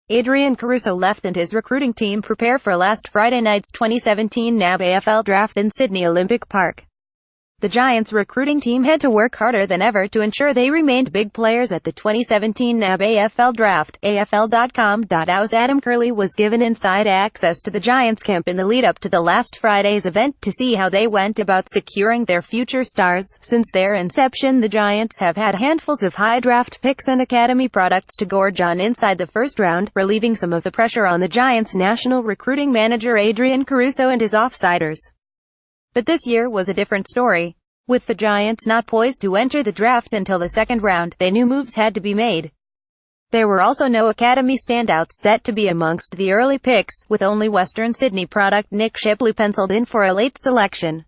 Adrian Caruso left and his recruiting team prepare for last Friday night's 2017 NAB AFL Draft in Sydney Olympic Park. The Giants' recruiting team had to work harder than ever to ensure they remained big players at the 2017 NAB AFL Draft. AFL.com.au's Adam Curley was given inside access to the Giants' camp in the lead-up to the last Friday's event to see how they went about securing their future stars. Since their inception, the Giants have had handfuls of high draft picks and academy products to gorge on inside the first round, relieving some of the pressure on the Giants' national recruiting manager Adrian Caruso and his offsiders. But this year was a different story. With the Giants not poised to enter the draft until the second round, they knew moves had to be made. There were also no academy standouts set to be amongst the early picks, with only Western Sydney product Nick Shipley penciled in for a late selection.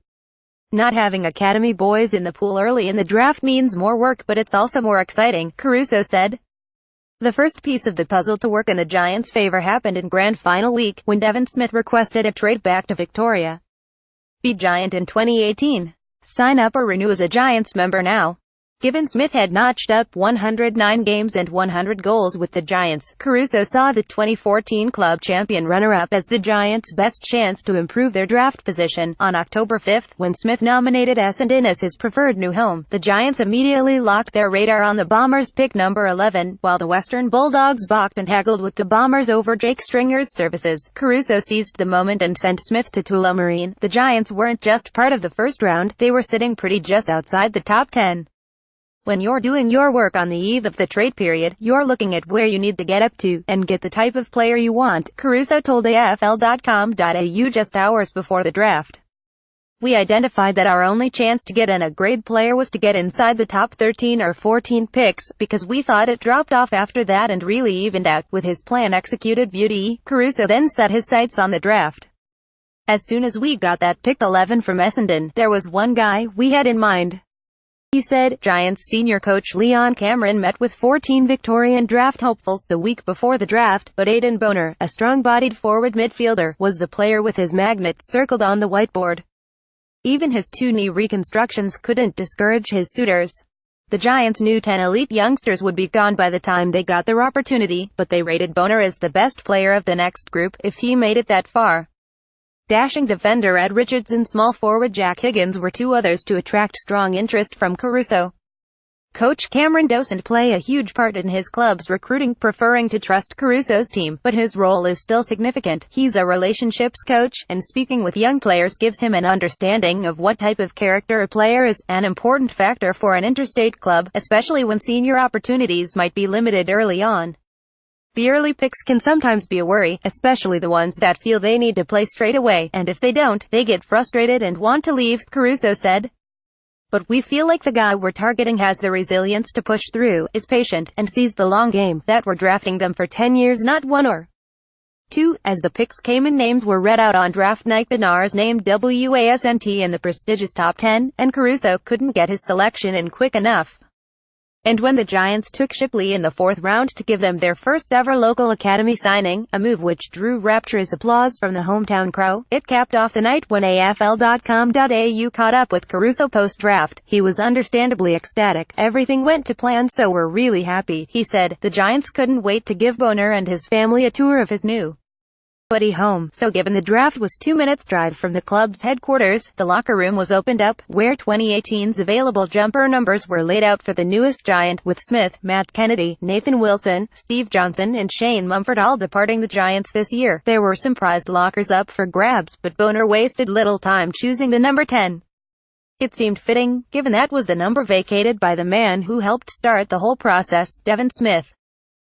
Not having academy boys in the pool early in the draft means more work, but it's also more exciting, Caruso said. The first piece of the puzzle to work in the Giants' favor happened in Grand Final week, when Devin Smith requested a trade back to Victoria. Be Giant in 2018. Sign up or renew as a Giants member now. Given Smith had notched up 109 games and 100 goals with the Giants, Caruso saw the 2014 club champion runner-up as the Giants' best chance to improve their draft position. On October 5, when Smith nominated Essendon as his preferred new home, the Giants immediately locked their radar on the Bombers' pick number 11, while the Western Bulldogs balked and haggled with the Bombers over Jake Stringer's services. Caruso seized the moment and sent Smith to Tullamarine. The Giants weren't just part of the first round, they were sitting pretty just outside the top 10. When you're doing your work on the eve of the trade period, you're looking at where you need to get up to, and get the type of player you want, Caruso told AFL.com.au just hours before the draft. We identified that our only chance to get an A-grade player was to get inside the top 13 or 14 picks, because we thought it dropped off after that and really evened out. With his plan executed beauty, Caruso then set his sights on the draft. As soon as we got that pick 11 from Essendon, there was one guy we had in mind. He said. Giants senior coach Leon Cameron met with 14 Victorian draft hopefuls the week before the draft, but Aidan Boner, a strong-bodied forward midfielder, was the player with his magnets circled on the whiteboard. Even his two knee reconstructions couldn't discourage his suitors. The Giants knew 10 elite youngsters would be gone by the time they got their opportunity, but they rated Boner as the best player of the next group, if he made it that far. Dashing defender Ed Richards and small forward Jack Higgins were two others to attract strong interest from Caruso. Coach Cameron doesn't play a huge part in his club's recruiting, preferring to trust Caruso's team, but his role is still significant. He's a relationships coach, and speaking with young players gives him an understanding of what type of character a player is, an important factor for an interstate club, especially when senior opportunities might be limited early on. The early picks can sometimes be a worry, especially the ones that feel they need to play straight away, and if they don't, they get frustrated and want to leave, Caruso said. But we feel like the guy we're targeting has the resilience to push through, is patient, and sees the long game, that we're drafting them for 10 years, not 1 or 2. As the picks came and names were read out on draft night, Benar's named WASNT in the prestigious top 10, and Caruso couldn't get his selection in quick enough. And when the Giants took Shipley in the 4th round to give them their first ever local academy signing, a move which drew rapturous applause from the hometown crowd, it capped off the night when AFL.com.au caught up with Caruso post-draft. He was understandably ecstatic. Everything went to plan, so we're really happy, he said. The Giants couldn't wait to give Boner and his family a tour of his new buddy home, so given the draft was 2 minutes drive from the club's headquarters, the locker room was opened up, where 2018's available jumper numbers were laid out for the newest Giant, with Smith, Matt Kennedy, Nathan Wilson, Steve Johnson and Shane Mumford all departing the Giants this year. There were some prized lockers up for grabs, but Boner wasted little time choosing the number 10. It seemed fitting, given that was the number vacated by the man who helped start the whole process, Devin Smith.